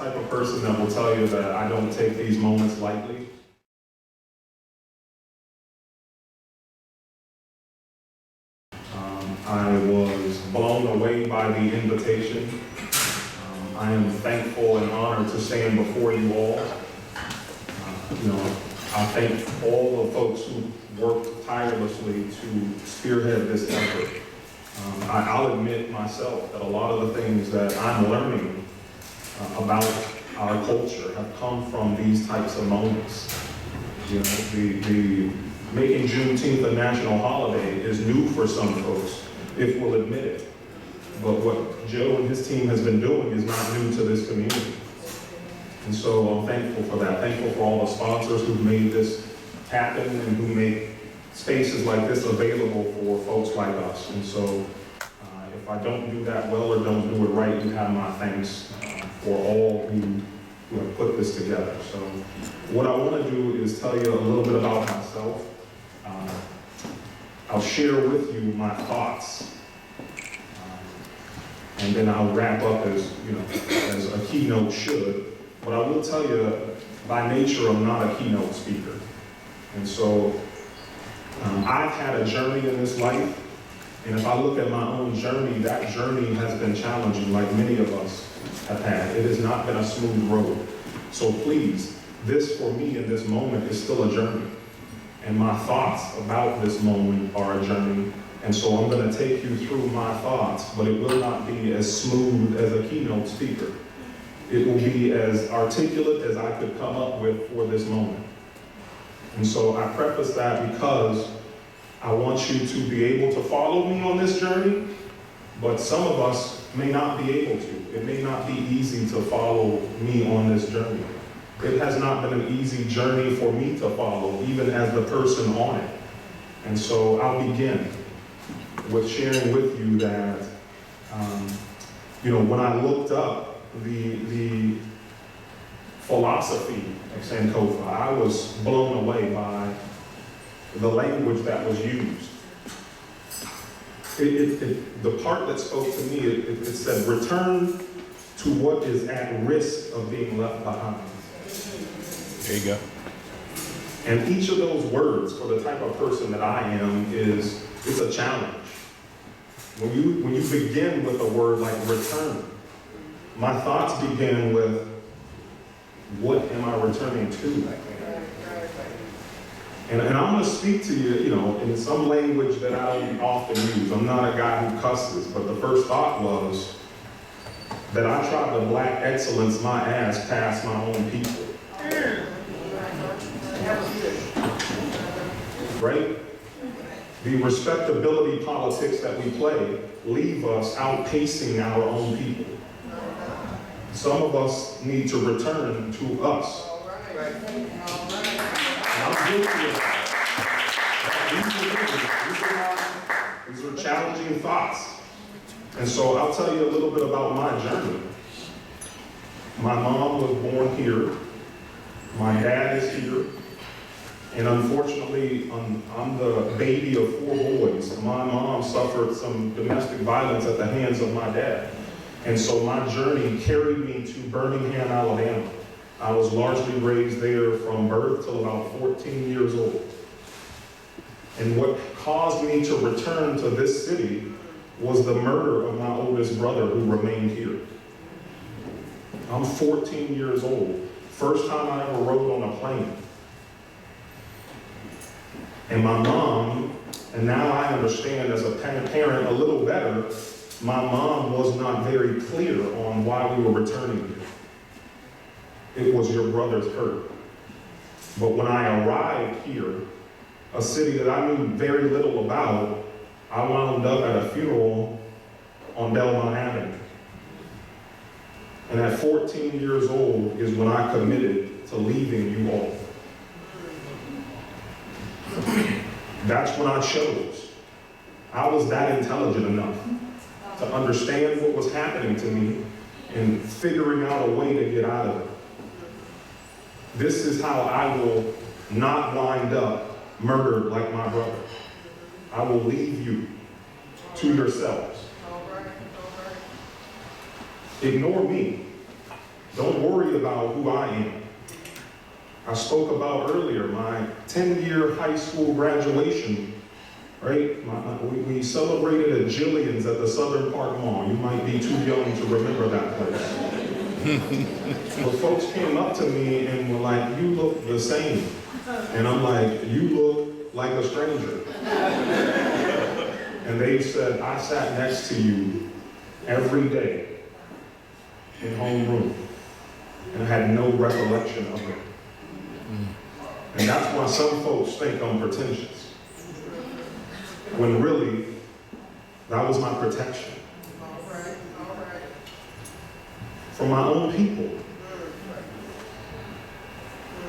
type of person that will tell you that I don't take these moments lightly. I was blown away by the invitation. I am thankful and honored to stand before you all. I thank all the folks who worked tirelessly to spearhead this effort. I'll admit myself that a lot of the things that I'm learning about our culture have come from these types of moments. The making Juneteenth a national holiday is new for some folks, if we'll admit it. But what Joe and his team has been doing is not new to this community. And so I'm thankful for that. Thankful for all the sponsors who've made this happen and who make spaces like this available for folks like us. And so if I don't do that well or don't do it right, you have my thanks for all who have put this together. So what I want to do is tell you a little bit about myself. I'll share with you my thoughts. And then I'll wrap up as a keynote should. But I will tell you, by nature, I'm not a keynote speaker. And so I've had a journey in this life, and if I look at my own journey, that journey has been challenging, like many of us have had. It has not been a smooth road. So please, this for me in this moment is still a journey. And my thoughts about this moment are a journey. And so I'm going to take you through my thoughts, but it will not be as smooth as a keynote speaker. It will be as articulate as I could come up with for this moment. And so I preface that because I want you to be able to follow me on this journey, but some of us may not be able to. It may not be easy to follow me on this journey. It has not been an easy journey for me to follow, even as the person on it. And so I'll begin with sharing with you that, when I looked up the philosophy of Sankofa, I was blown away by the language that was used. The part that spoke to me, it said, return to what is at risk of being left behind. There you go. And each of those words, for the type of person that I am, it's a challenge. When you begin with a word like return, my thoughts begin with, what am I returning to? And I'm going to speak to you, in some language that I don't often use. I'm not a guy who cusses, but the first thought was that I tried to black excellence my ass past my own people. Right? The respectability politics that we play leave us outpacing our own people. Some of us need to return to us. And I'm guilty of that. These are challenging thoughts. And so I'll tell you a little bit about my journey. My mom was born here. My dad is here. And unfortunately, I'm the baby of 4 boys. My mom suffered some domestic violence at the hands of my dad. And so my journey carried me to Birmingham, Alabama. I was largely raised there from birth till about 14 years old. And what caused me to return to this city was the murder of my oldest brother who remained here. I'm 14 years old. First time I ever rode on a plane. And my mom, and now I understand as a parent a little better, my mom was not very clear on why we were returning here. It was your brother's hurt. But when I arrived here, a city that I knew very little about, I wound up at a funeral on Belmont Avenue. And at 14 years old is when I committed to leaving you all. That's when I chose. I was that intelligent enough to understand what was happening to me and figuring out a way to get out of it. This is how I will not wind up murdered like my brother. I will leave you to yourselves. Ignore me. Don't worry about who I am. I spoke about earlier my 10-year high school graduation, right? We celebrated at Jillian's at the Southern Park Mall. You might be too young to remember that place. But folks came up to me and were like, you look the same. And I'm like, you look like a stranger. And they said, I sat next to you every day in homeroom, and I had no recollection of it. And that's why some folks think I'm pretentious, when really, that was my protection. From my own people.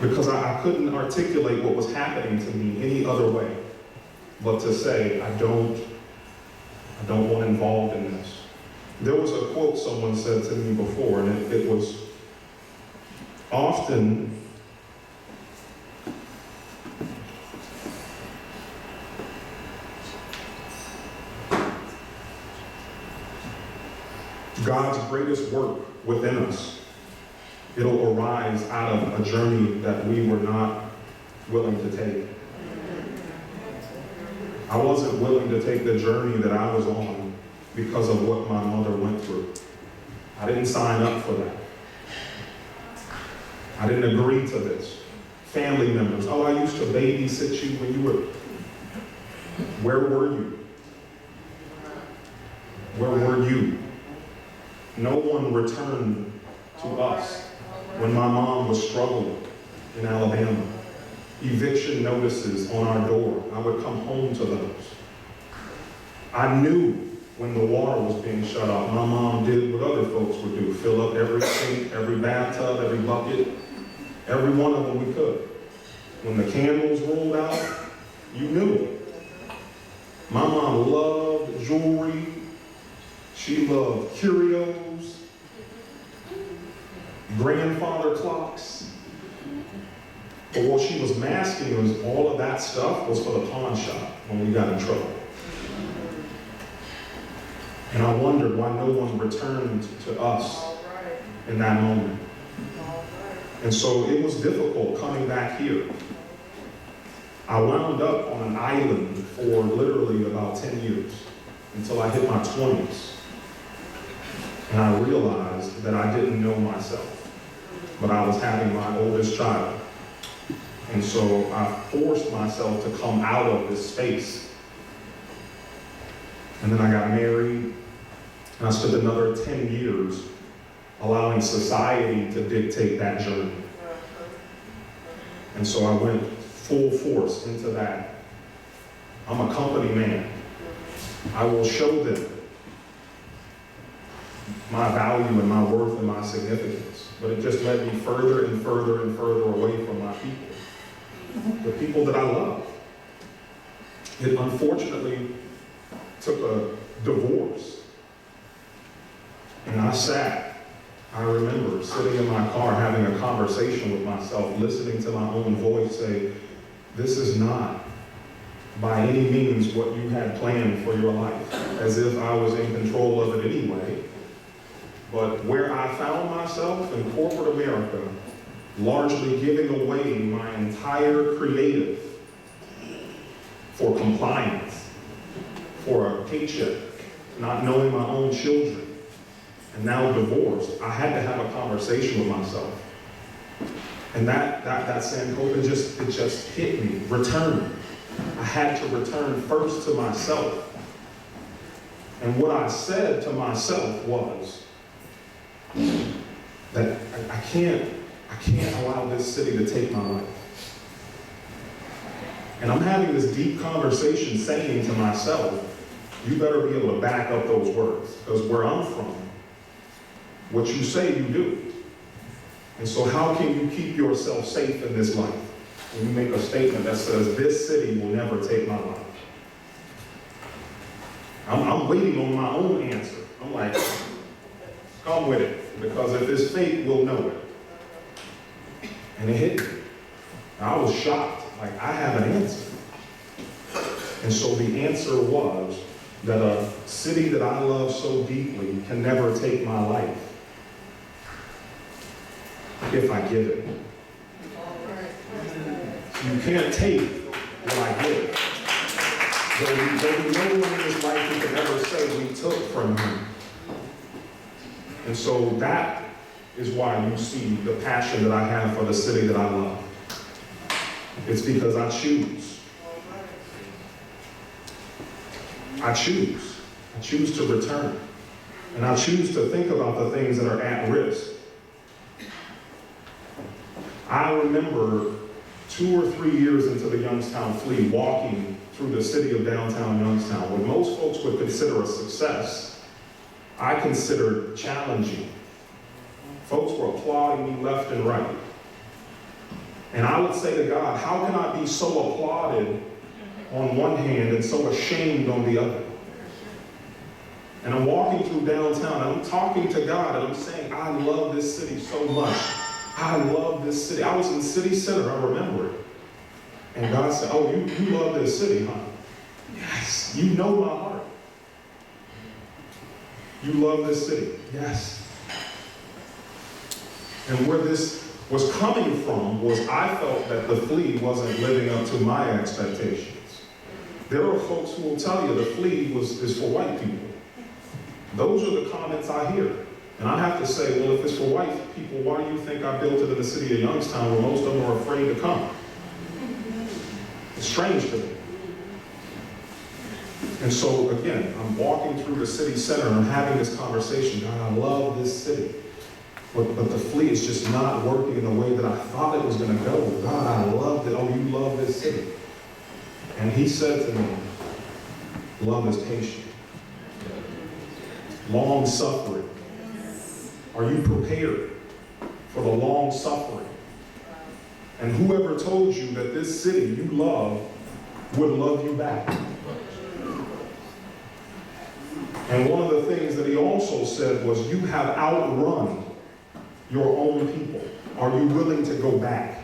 Because I couldn't articulate what was happening to me any other way but to say, I don't want involved in this. There was a quote someone said to me before, and it was often God's greatest work within us. It'll arise out of a journey that we were not willing to take. I wasn't willing to take the journey that I was on because of what my mother went through. I didn't sign up for that. I didn't agree to this. Family members, oh, I used to babysit you when you were, where were you? Where were you? No one returned to us when my mom was struggling in Alabama. Eviction notices on our door. I would come home to those. I knew when the water was being shut off. My mom did what other folks would do, fill up every sink, every bathtub, every bucket, every one of them we could. When the candles rolled out, you knew it. My mom loved jewelry. She loved curios, grandfather clocks. But what she was masking was all of that stuff was for the pawn shop when we got in trouble. And I wondered why no one returned to us in that moment. And so it was difficult coming back here. I wound up on an island for literally about 10 years until I hit my 20s. And I realized that I didn't know myself, but I was having my oldest child. And so I forced myself to come out of this space. And then I got married, and I spent another 10 years allowing society to dictate that journey. And so I went full force into that. I'm a company man. I will show them my value and my worth and my significance. But it just led me further and further and further away from my people. The people that I love. It unfortunately took a divorce. And I remember sitting in my car having a conversation with myself, listening to my own voice say, this is not by any means what you had planned for your life, as if I was in control of it anyway. But where I found myself in corporate America, largely giving away my entire creative for compliance, for a paycheck, not knowing my own children, and now divorced, I had to have a conversation with myself. And that Sankofa, it just hit me, return. I had to return first to myself. And what I said to myself was that I can't allow this city to take my life. And I'm having this deep conversation saying to myself, you better be able to back up those words, because where I'm from, what you say you do. And so how can you keep yourself safe in this life when you make a statement that says this city will never take my life? I'm waiting on my own answer. I'm like, come with it, because if it's fake, we'll know it. And it hit me. I was shocked, like I have an answer. And so the answer was that a city that I love so deeply can never take my life. if I give it. You can't take what I give. There'll be no one in this life who can ever say we took from him. And so that is why you see the passion that I have for the city that I love. It's because I choose. I choose to return. And I choose to think about the things that are at risk. I remember 2 or 3 years into the Youngstown Flea, walking through the city of downtown Youngstown, what most folks would consider a success, I considered challenging. Folks were applauding me left and right. And I would say to God, how can I be so applauded on one hand and so ashamed on the other? And I'm walking through downtown, and I'm talking to God, and I'm saying, I love this city so much. I love this city. I was in City Center, I remember it. And God said, oh, you love this city, huh? Yes, you know my heart. You love this city, yes. And where this was coming from was I felt that the Flea wasn't living up to my expectations. There are folks who will tell you the Flea is for white people. Those are the comments I hear. And I have to say, well, if it's for white people, why do you think I built it in the city of Youngstown where most of them are afraid to come? It's strange to me. And so, again, I'm walking through the city center and I'm having this conversation. God, I love this city. But the Flea is just not working in the way that I thought it was going to go. God, I loved it. Oh, you love this city. And he said to me, love is patient. Long suffering. Are you prepared for the long suffering? And whoever told you that this city you love would love you back. And one of the things that he also said was, you have outrun your own people. Are you willing to go back?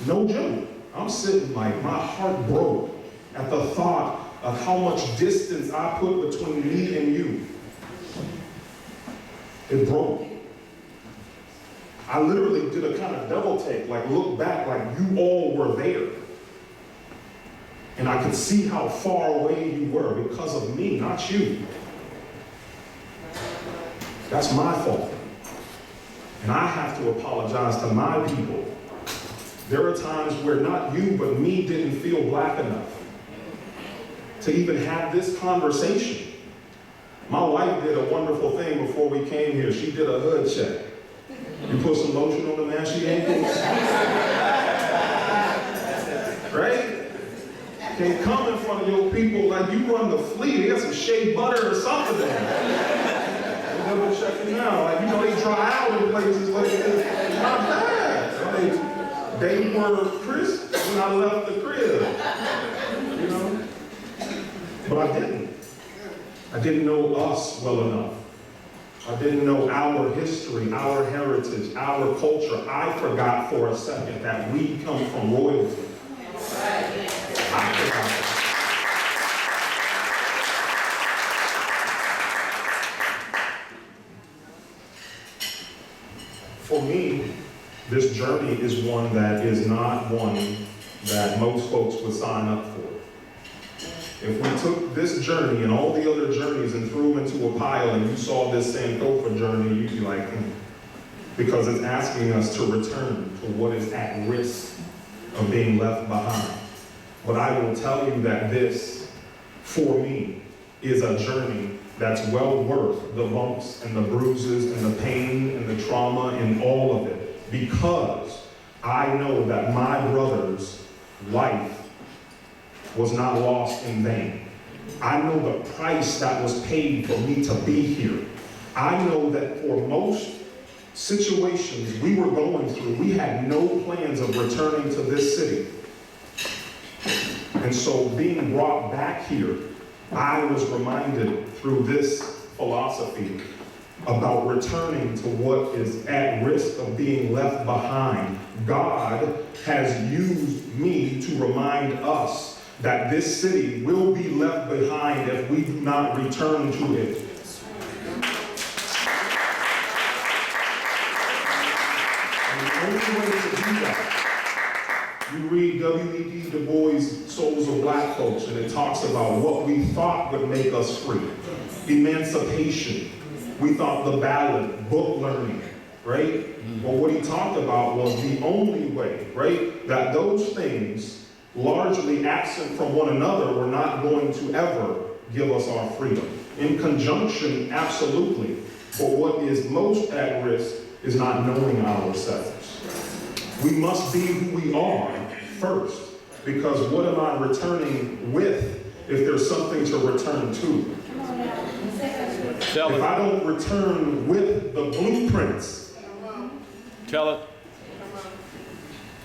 No joke. I'm sitting like my heart broke at the thought of how much distance I put between me and you. It broke. I literally did a kind of double take, like look back, like you all were there. And I could see how far away you were because of me, not you. That's my fault. And I have to apologize to my people. There are times where not you, but me didn't feel black enough to even have this conversation. My wife did a wonderful thing before we came here. She did a hood check. You put some lotion on the mashy ankles. Right? Can't come in front of your people like you run the Flea. They got some shea butter or something there. They're double checking now. Like, you know, they dry out in places like this. It's not bad. They were crisp when I left the crib. You know? But I didn't. I didn't know us well enough. I didn't know our history, our heritage, our culture. I forgot for a second that we come from royalty. I forgot. For me, this journey is one that is not one that most folks would sign up for. If we took this journey and all the other journeys and threw them into a pile and you saw this Sankofa journey, you'd be like, because it's asking us to return to what is at risk of being left behind. But I will tell you that this, for me, is a journey that's well worth the bumps and the bruises and the pain and the trauma and all of it, because I know that my brother's life was not lost in vain. I know the price that was paid for me to be here. I know that for most situations we were going through, we had no plans of returning to this city. And so being brought back here, I was reminded through this philosophy about returning to what is at risk of being left behind. God has used me to remind us that this city will be left behind if we do not return to it. only way to do that, you read W.E.B. Du Bois' Souls of Black Folks, and it talks about what we thought would make us free. Emancipation. We thought the ballot, book learning, right? Well, what he talked about was the only way, right? That those things, largely absent from one another, were not going to ever give us our freedom. In conjunction, absolutely. But what is most at risk is not knowing ourselves. We must be who we are first, because what am I returning with if there's something to return to? Tell If it. I don't return with the blueprints, Tell it.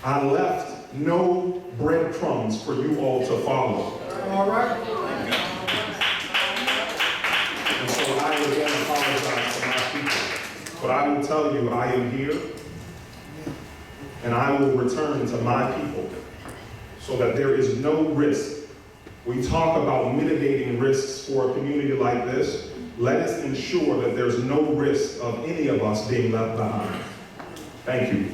I left no breadcrumbs for you all to follow. All right. And so I again apologize to my people. But I will tell you, I am here, and I will return to my people so that there is no risk. We talk about mitigating risks for a community like this. Let us ensure that there's no risk of any of us being left behind. Thank you.